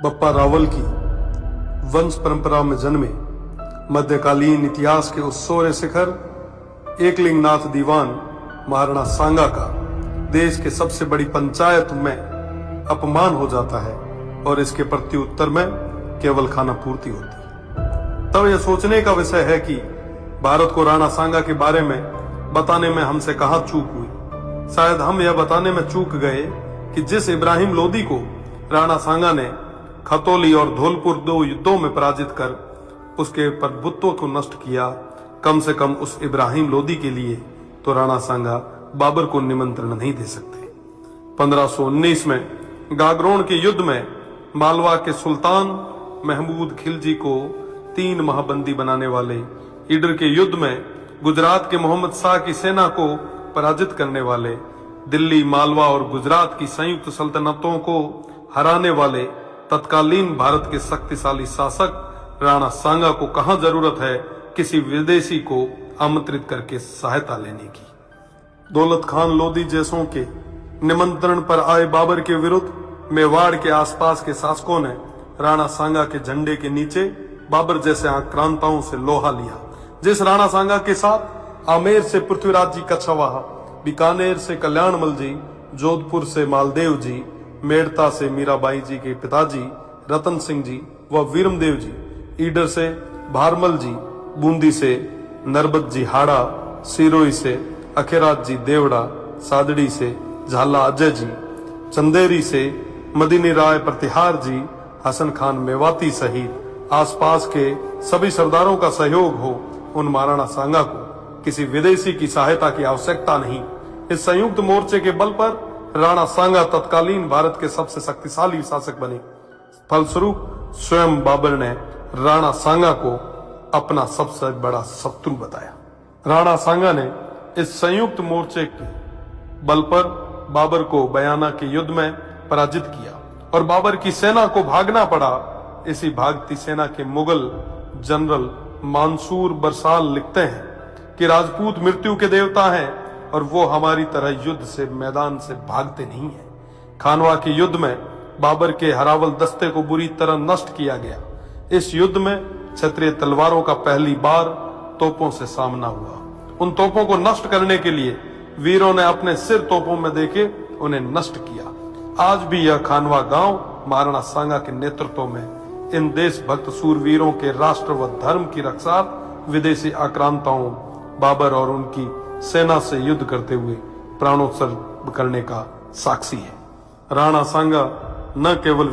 बप्पा रावल की वंश परंपरा में जन्मे मध्यकालीन इतिहास के उस सोरे शिखर एकलिंगनाथ दीवान महाराणा सांगा का देश के सबसे बड़ी पंचायत में अपमान हो जाता है और इसके प्रत्युत्तर में केवल खाना पूर्ति होती है। तब यह सोचने का विषय है कि भारत को राणा सांगा के बारे में बताने में हमसे कहां चूक हुई। शायद हम यह बताने में चूक गए कि जिस इब्राहिम लोदी को राणा सांगा ने खतौली और धौलपुर 2 युद्धों में पराजित कर उसके प्रभुत्व को नष्ट किया, कम से कम उस इब्राहिम लोदी के लिए तो राणा सांगा बाबर को निमंत्रण नहीं दे सकते। 1519 में गागरोन के युद्ध में मालवा के सुल्तान महमूद खिलजी को 3 माह बंदी बनाने वाले, ईडर के युद्ध में गुजरात के मोहम्मद शाह की सेना को पराजित करने वाले, दिल्ली, मालवा और गुजरात की संयुक्त सल्तनतों को हराने वाले तत्कालीन भारत के शक्तिशाली शासक राणा सांगा को कहां जरूरत है किसी विदेशी को आमंत्रित करके सहायता लेने की। दौलत खान लोदी जैसों के निमंत्रण पर आए बाबर के विरुद्ध मेवाड़ के आसपास के शासकों ने राणा सांगा के झंडे के नीचे बाबर जैसे आक्रांताओं से लोहा लिया। जिस राणा सांगा के साथ आमेर से पृथ्वीराज जी कछवाहा, बीकानेर से कल्याणमल जी, जोधपुर से मालदेव जी, मेड़ता से मीराबाई जी के पिताजी रतन सिंह जी व वीरमदेव जी, ईडर से भारमल जी, बूंदी से नरबत जी हाड़ा, सिरोही से अखेराज जी देवड़ा, सादड़ी से झाला अजय जी, चंदेरी से मदीनी राय प्रतिहार जी, हसन खान मेवाती सहित आसपास के सभी सरदारों का सहयोग हो, उन महाराणा सांगा को किसी विदेशी की सहायता की आवश्यकता नहीं। इस संयुक्त मोर्चे के बल पर राणा सांगा तत्कालीन भारत के सबसे शक्तिशाली शासक बने। फलस्वरूप स्वयं बाबर ने राणा सांगा को अपना सबसे बड़ा शत्रु बताया। राणा सांगा ने इस संयुक्त मोर्चे के बल पर बाबर को बयाना के युद्ध में पराजित किया और बाबर की सेना को भागना पड़ा। इसी भागती सेना के मुगल जनरल मंसूर बरसाल लिखते हैं कि राजपूत मृत्यु के देवता हैं और वो हमारी तरह युद्ध से मैदान से भागते नहीं है। खानवा के युद्ध में बाबर के हरावल दस्ते को बुरी तरह नष्ट किया गया। इस युद्ध में क्षत्रिय तलवारों का पहली बार तोपों से सामना हुआ। उन तोपों को नष्ट करने के लिए वीरों ने अपने सिर तोपों में देके उन्हें नष्ट किया। आज भी यह खानवा गांव महाराणा सांगा के नेतृत्व में इन देशभक्त सूरवीरों के राष्ट्र व धर्म की रक्षा विदेशी आक्रांताओं बाबर और उनकी सेना से युद्ध करते हुए प्राणोत्सर्ग करने का साक्षी है। राणा सांगा न केवल